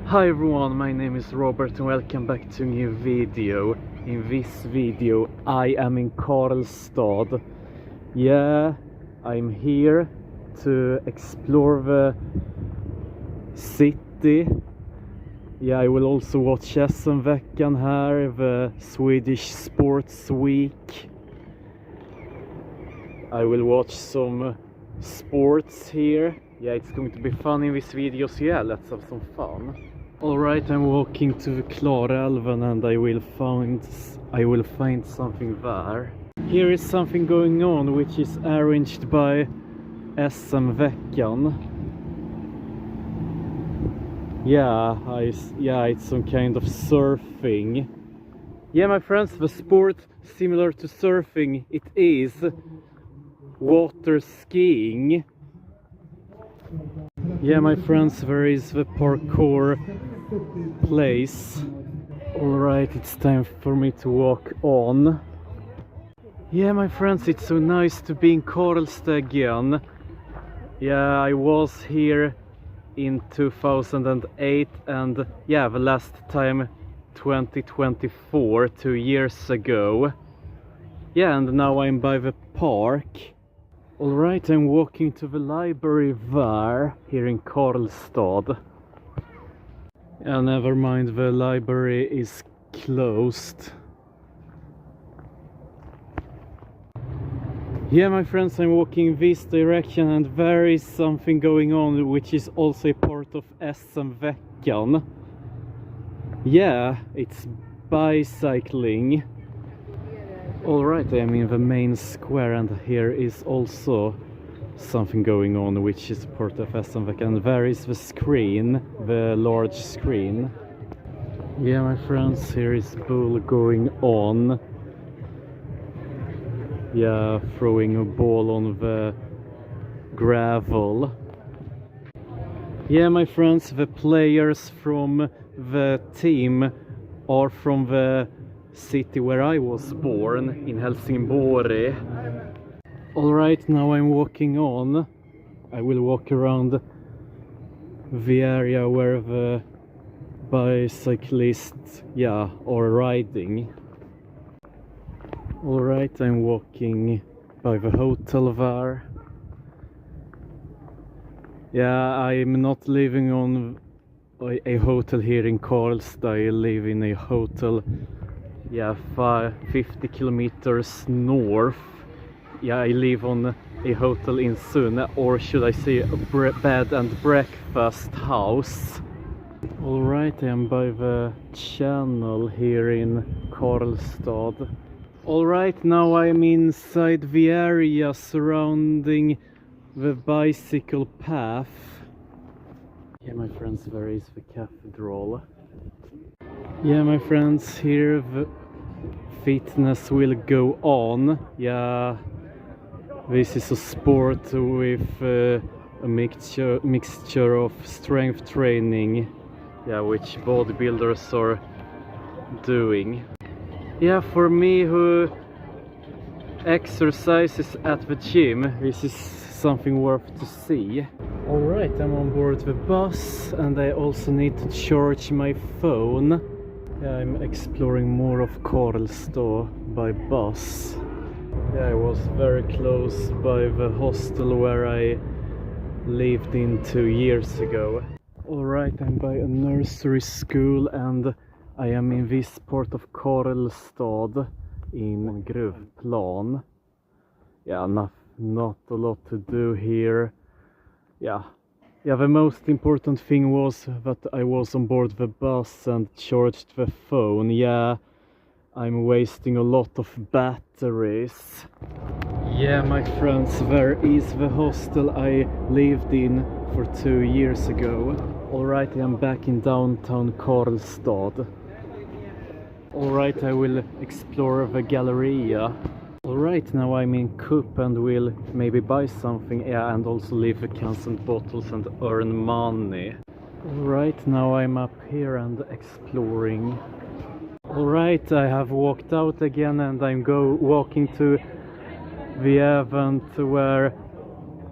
Hi everyone, my name is Robert and welcome back to a new video. In this video I am in Karlstad. Yeah, I'm here to explore the city. Yeah, I will also watch SM-veckan here, the Swedish Sports Week. I will watch some sports here. Yeah, it's going to be fun in this video, so yeah, let's have some fun. Alright, I'm walking to the Karlstad and I will find something there. Here is something going on which is arranged by SM-veckan. Yeah, it's some kind of surfing. Yeah, my friends, the sport similar to surfing, it is water skiing. Yeah, my friends, there is the parkour place. Alright, it's time for me to walk on. Yeah, my friends, it's so nice to be in Karlstad again. Yeah, I was here in 2008 and yeah, the last time 2024, 2 years ago. Yeah, and now I'm by the park. Alright, I'm walking to the library there, here in Karlstad. Yeah, never mind, the library is closed. Yeah, my friends, I'm walking this direction and there is something going on which is also a part of SM-veckan. Yeah, it's bicycling. Alright, I am in the main square and here is also something going on which is part of SM-veckan. There is the screen, the large screen. Yeah, my friends, here is ball going on. Yeah, throwing a ball on the gravel. Yeah, my friends, the players from the team are from the city where I was born, in Helsingborg. Alright, now I'm walking on. I will walk around the area where the bicyclists, yeah, are riding. Alright, I'm walking by the hotel there. Yeah, I'm not living on a hotel here in Karlstad. I live in a hotel, yeah, 50 kilometers north. Yeah, I live on a hotel in Sunne, or should I say a bed and breakfast house. Alright, I am by the channel here in Karlstad. Alright, now I'm inside the area surrounding the bicycle path. Yeah, my friends, there is the cathedral. Yeah, my friends, here the fitness will go on. Yeah, this is a sport with a mixture of strength training, yeah, which bodybuilders are doing. Yeah, for me who exercises at the gym, this is something worth to see. Alright, I'm on board the bus and I also need to charge my phone. Yeah, I'm exploring more of Karlstad by bus. Yeah, I was very close by the hostel where I lived in 2 years ago. Alright, I'm by a nursery school and I am in this part of Karlstad in Gruvplan. Yeah, not a lot to do here. Yeah, the most important thing was that I was on board the bus and charged the phone. Yeah, I'm wasting a lot of batteries. Yeah, my friends, there is the hostel I lived in for 2 years ago. Alright, I am back in downtown Karlstad. Alright, I will explore the Galleria. Alright, now I'm in Coop and will maybe buy something, yeah, and also leave the cans and bottles and earn money. Alright, now I'm up here and exploring. Alright, I have walked out again and I'm walking to the event where,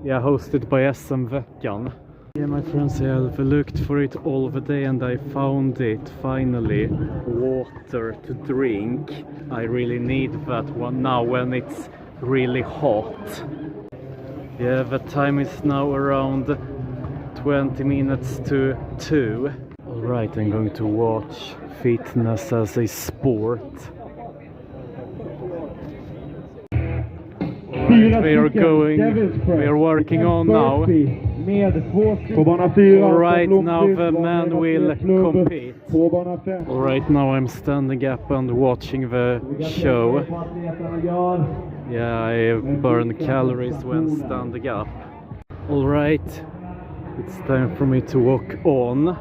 yeah, hosted by SM-veckan. Yeah, my friends, I have looked for it all the day and I found it finally. Water to drink. I really need that one now when it's really hot. Yeah, the time is now around 20 minutes to 2. Alright, I'm going to watch fitness as a sport. Alright, we are working on now. Alright, now the man will compete. Alright, now I'm standing up and watching the show. Yeah, I burn calories when standing up. Alright, it's time for me to walk on.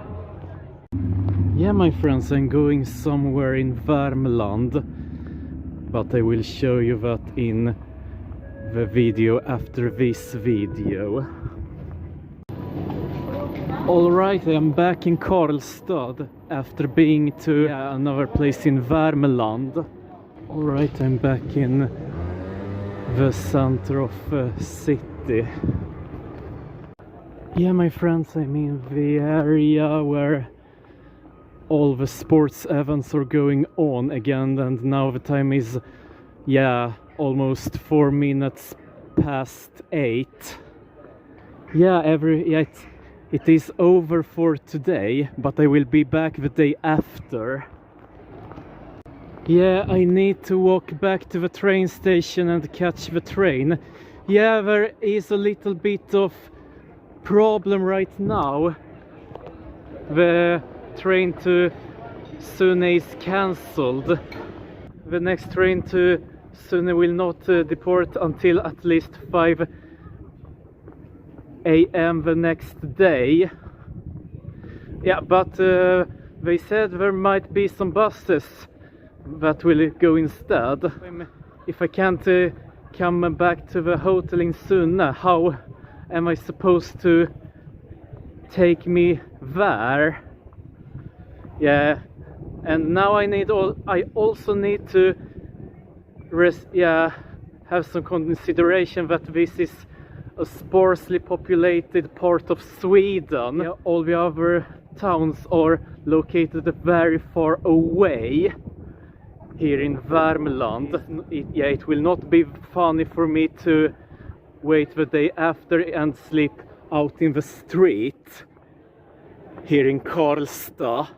Yeah, my friends, I'm going somewhere in Värmland, but I will show you that in the video after this video. Alright, I'm back in Karlstad after being to another place in Värmland. Alright, I'm back in the center of the city. Yeah, my friends, I'm in the area where all the sports events are going on again, and now the time is, almost 4 minutes past 8. It is over for today, but I will be back the day after. Yeah, I need to walk back to the train station and catch the train. Yeah, there is a little bit of problem right now. The train to Sune is cancelled. The next train to Sune will not depart until at least 5 AM the next day. Yeah, but they said there might be some buses that will go instead. If I can't come back to the hotel in Sune, how am I supposed to take me there? Yeah, and now I also need to have some consideration that this is a sparsely populated part of Sweden. Yeah, all the other towns are located very far away here in Värmland. It will not be funny for me to wait the day after and sleep out in the street here in Karlstad.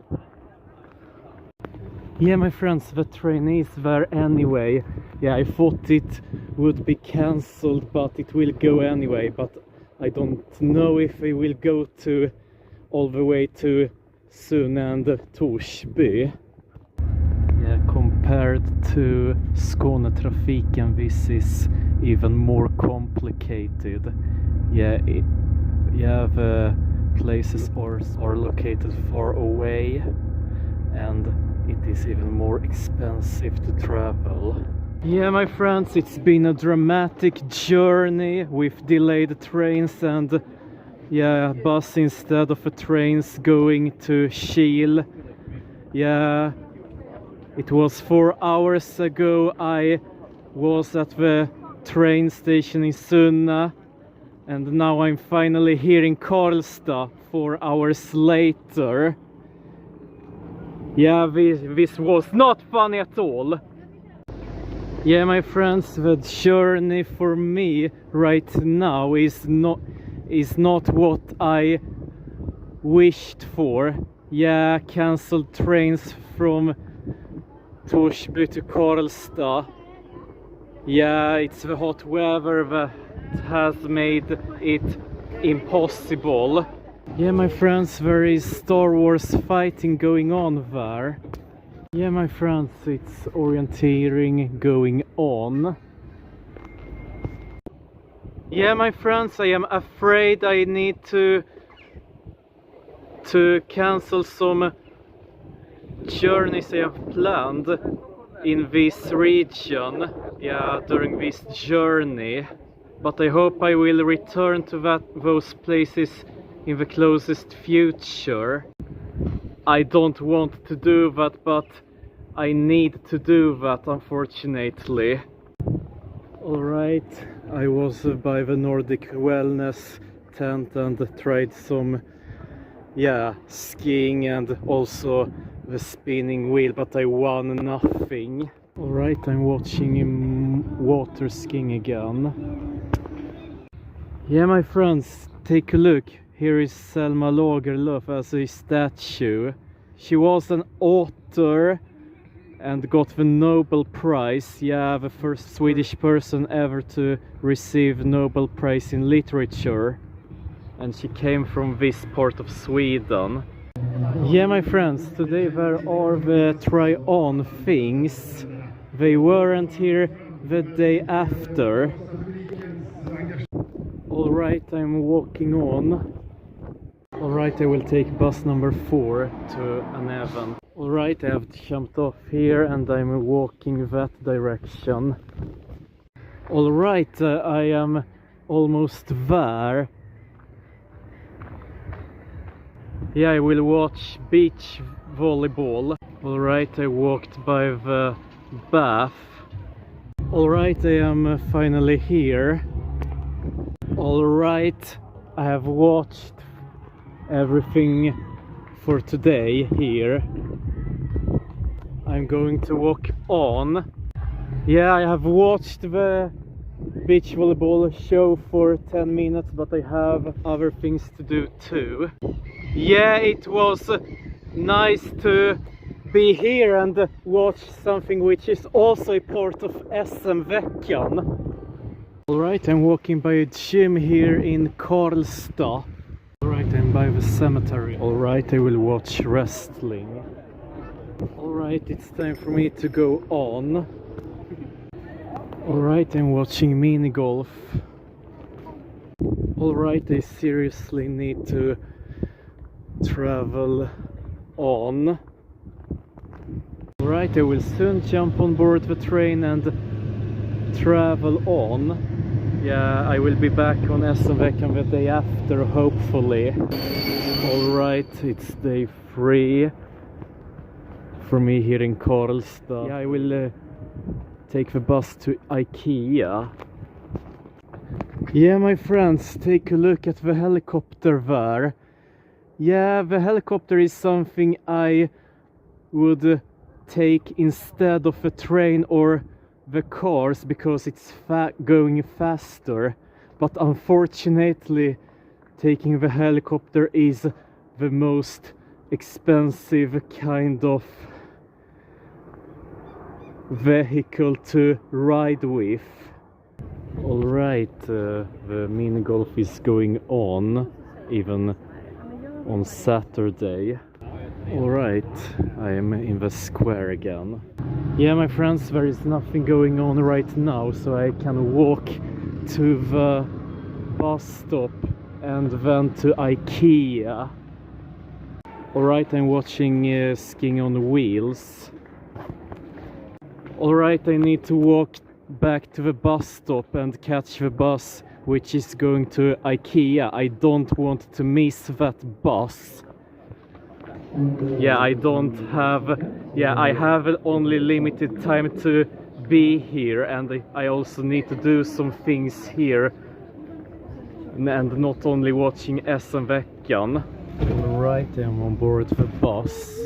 Yeah, my friends, the train is there anyway. Yeah, I thought it would be cancelled, but it will go anyway. But I don't know if it will go all the way to Sune and Torsby. Yeah, compared to Skånetrafiken, this is even more complicated. Yeah, the places are located far away, and it is even more expensive to travel. Yeah, my friends, it's been a dramatic journey with delayed trains and bus instead of trains going to Kiel. Yeah, it was 4 hours ago I was at the train station in Sune, and now I'm finally here in Karlstad 4 hours later. Yeah, this was not funny at all. Yeah, my friends, the journey for me right now is not what I wished for. Yeah, cancelled trains from Torsby to Karlstad. Yeah, it's the hot weather that has made it impossible. Yeah, my friends, there is Star Wars fighting going on there. Yeah, my friends, it's orienteering going on. Yeah, my friends, I am afraid I need to cancel some journeys I have planned in this region, during this journey. But I hope I will return to those places in the closest future. I don't want to do that, but I need to do that, unfortunately. Alright, I was by the Nordic Wellness tent and tried some, yeah, skiing and also the spinning wheel, but I won nothing. Alright, I'm watching water skiing again. Yeah, my friends, take a look. Here is Selma Lagerlöf as a statue. She was an author and got the Nobel Prize. Yeah, the first Swedish person ever to receive Nobel Prize in literature. And she came from this part of Sweden. Yeah, my friends, today there are the try-on things. They weren't here the day after. Alright, I'm walking on. Alright, I will take bus number 4 to an event. Alright, I have jumped off here and I'm walking that direction. Alright, I am almost there. Yeah, I will watch beach volleyball. Alright, I walked by the bath. Alright, I am finally here. Alright, I have watched everything for today here. I'm going to walk on. Yeah, I have watched the beach volleyball show for 10 minutes, but I have other things to do too. Yeah, it was nice to be here and watch something which is also a part of SM-veckan. Alright, I'm walking by a gym here in Karlstad. Alright, I'm by the cemetery. Alright, I will watch wrestling. Alright, it's time for me to go on. Alright, I'm watching mini golf. Alright, I seriously need to travel on. Alright, I will soon jump on board the train and travel on. Yeah, I will be back on SM-veckan the day after, hopefully. Alright, it's day 3 for me here in Karlstad. Yeah, I will take the bus to IKEA. Yeah, my friends, take a look at the helicopter there. Yeah, the helicopter is something I would take instead of a train or the cars because it's going faster, but unfortunately taking the helicopter is the most expensive kind of vehicle to ride with. Alright, the mini golf is going on even on Saturday. Alright, I am in the square again. Yeah, my friends, there is nothing going on right now, so I can walk to the bus stop and then to IKEA. Alright, I'm watching skiing on wheels. Alright, I need to walk back to the bus stop and catch the bus which is going to IKEA. I don't want to miss that bus. Yeah, I have only limited time to be here, and I also need to do some things here and not only watching SM-veckan. Alright, I'm on board the bus.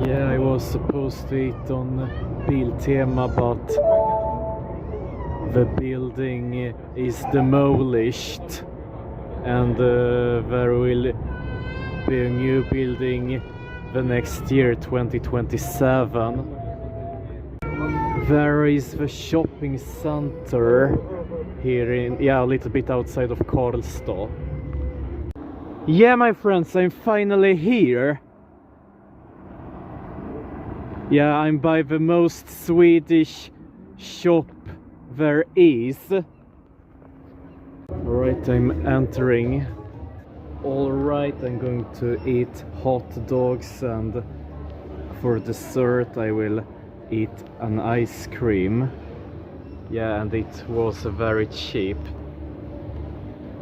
Yeah, I was supposed to eat on Biltema, but the building is demolished and there will be a new building the next year, 2027. There is the shopping center here a little bit outside of Karlstad. Yeah, my friends, I'm finally here. Yeah, I'm by the most Swedish shop there is. Alright, I'm entering. Alright, I'm going to eat hot dogs, and for dessert I will eat an ice cream. Yeah, and it was very cheap.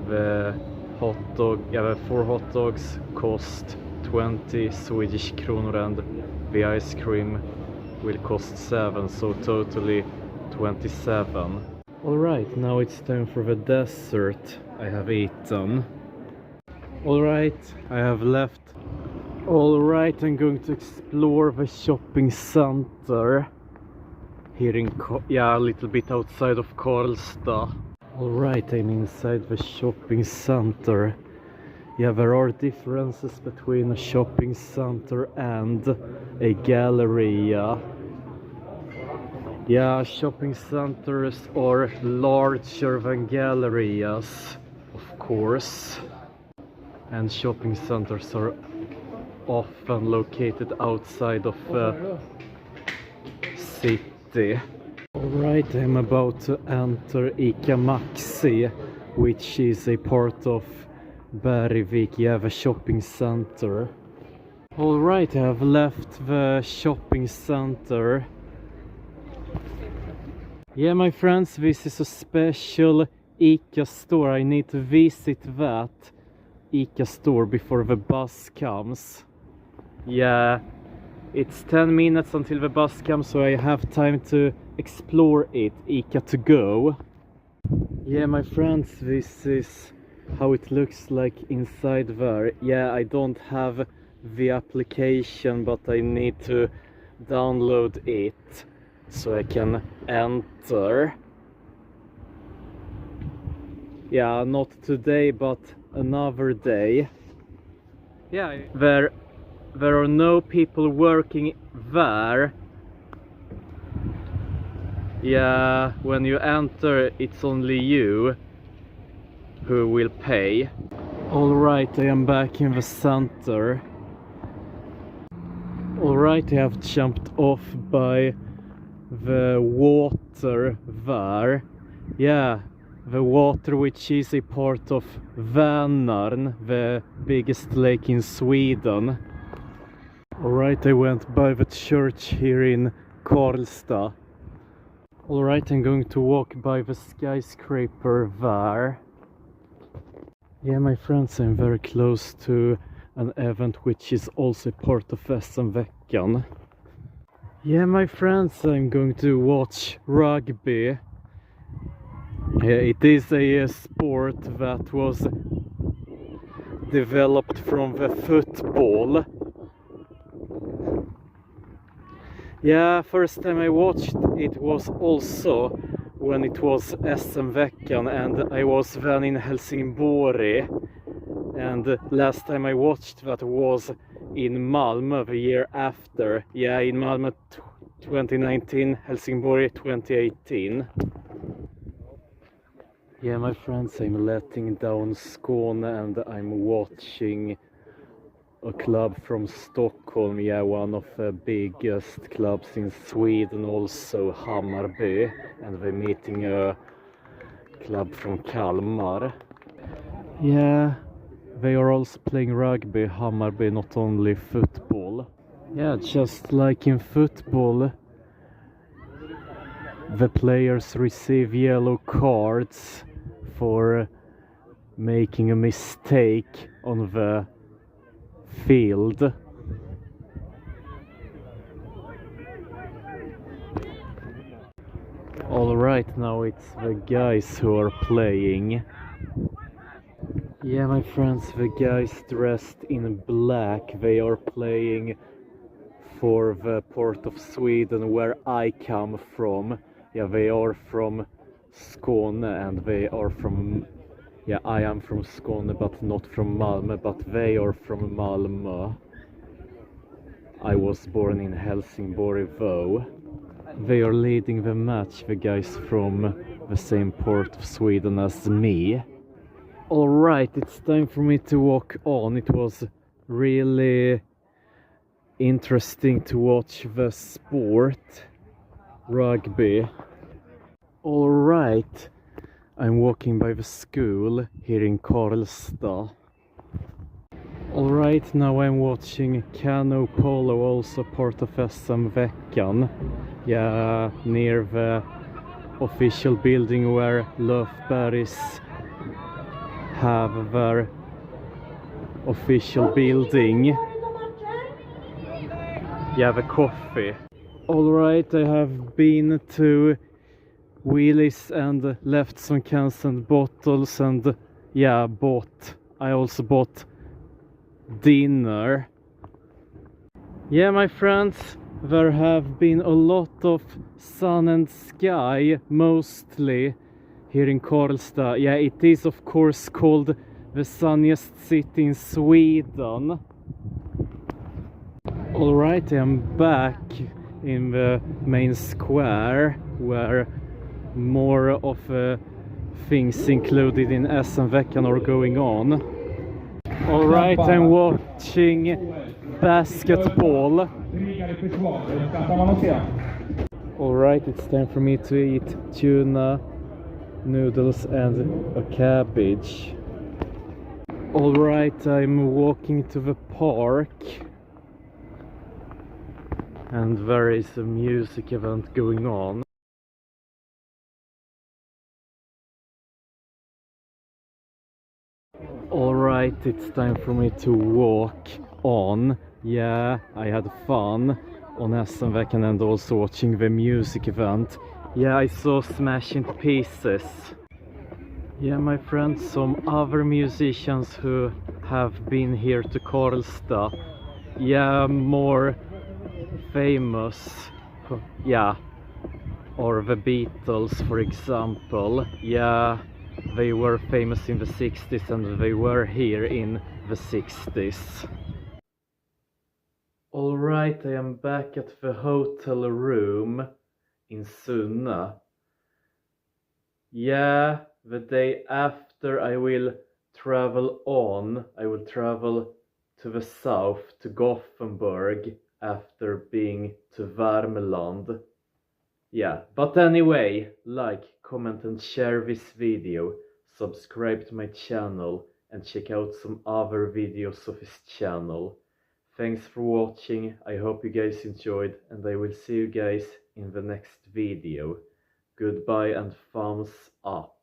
The 4 hot dogs cost 20 Swedish kronor and the ice cream will cost 7, so totally 27. Alright, now it's time for the dessert I have eaten. Alright, I have left. Alright, I'm going to explore the shopping center here in a little bit outside of Karlstad. Alright, I'm inside the shopping center. Yeah, there are differences between a shopping center and a galleria. Yeah, shopping centers are larger than gallerias, of course. And shopping centers are often located outside of the city. Alright, I'm about to enter ICA Maxi, which is a part of Bergvik, yeah, the shopping center. Alright, I have left the shopping center. Yeah, my friends, this is a special ICA store. I need to visit that ICA store before the bus comes. Yeah, it's 10 minutes until the bus comes, so I have time to explore it. ICA to go. Yeah, my friends, this is how it looks like inside there. Yeah, I don't have the application, but I need to download it so I can enter. Yeah, not today, but another day. Yeah, there are no people working there. Yeah, when you enter, it's only you who will pay. Alright, I am back in the center. Alright, I have jumped off by the water there. Yeah, the water which is a part of Värmland, the biggest lake in Sweden. Alright, I went by the church here in Karlstad. Alright, I'm going to walk by the skyscraper there. Yeah, my friends, I'm very close to an event which is also part of SM-veckan. Yeah, my friends, I'm going to watch rugby. Yeah, it is a sport that was developed from the football. Yeah, first time I watched it was also when it was SM-veckan, and I was then in Helsingborg. And last time I watched that was in Malmö the year after. Yeah, in Malmö 2019, Helsingborg 2018. Yeah, my friends, I'm letting down Skåne and I'm watching a club from Stockholm. Yeah, one of the biggest clubs in Sweden, also Hammarby. And we're meeting a club from Kalmar. Yeah, they are also playing rugby, Hammarby, not only football. Yeah, just like in football, the players receive yellow cards for making a mistake on the field. Alright, now it's the guys who are playing. Yeah, my friends, the guys dressed in black, they are playing for the part of Sweden where I come from. Yeah, they are from Skåne and they are from... Yeah, I am from Skåne but not from Malmö, but they are from Malmö. I was born in Helsingborg though. They are leading the match, the guys from the same part of Sweden as me. Alright, it's time for me to walk on. It was really interesting to watch the sport, rugby. Alright, I'm walking by the school here in Karlstad. Alright, now I'm watching Cano Polo, also part of SM-veckan. Yeah, near the official building where Löfbergs have their official building. Yeah, the coffee. Alright, I have been to wheelies and left some cans and bottles, and yeah, I also bought dinner. Yeah, my friends, there have been a lot of sun and sky, mostly here in Karlstad. Yeah, it is of course called the sunniest city in Sweden. Alright, I'm back in the main square where more of things included in SM-veckan are going on. Alright, I'm watching basketball. Alright, it's time for me to eat tuna, noodles and a cabbage. Alright, I'm walking to the park. And there is a music event going on. Alright, it's time for me to walk on. Yeah, I had fun on SM-veckan and also watching the music event. Yeah, I saw Smash into Pieces. Yeah, my friends, some other musicians who have been here to Karlstad. Yeah, more famous. Yeah, or the Beatles, for example. Yeah, they were famous in the 60s and they were here in the 60s. Alright, I am back at the hotel room in Sunne. Yeah, the day after I will travel to the south, to Gothenburg, after being to Värmland. Yeah, but anyway, like, comment and share this video, subscribe to my channel and check out some other videos of his channel. Thanks for watching, I hope you guys enjoyed, and I will see you guys in the next video. Goodbye and thumbs up.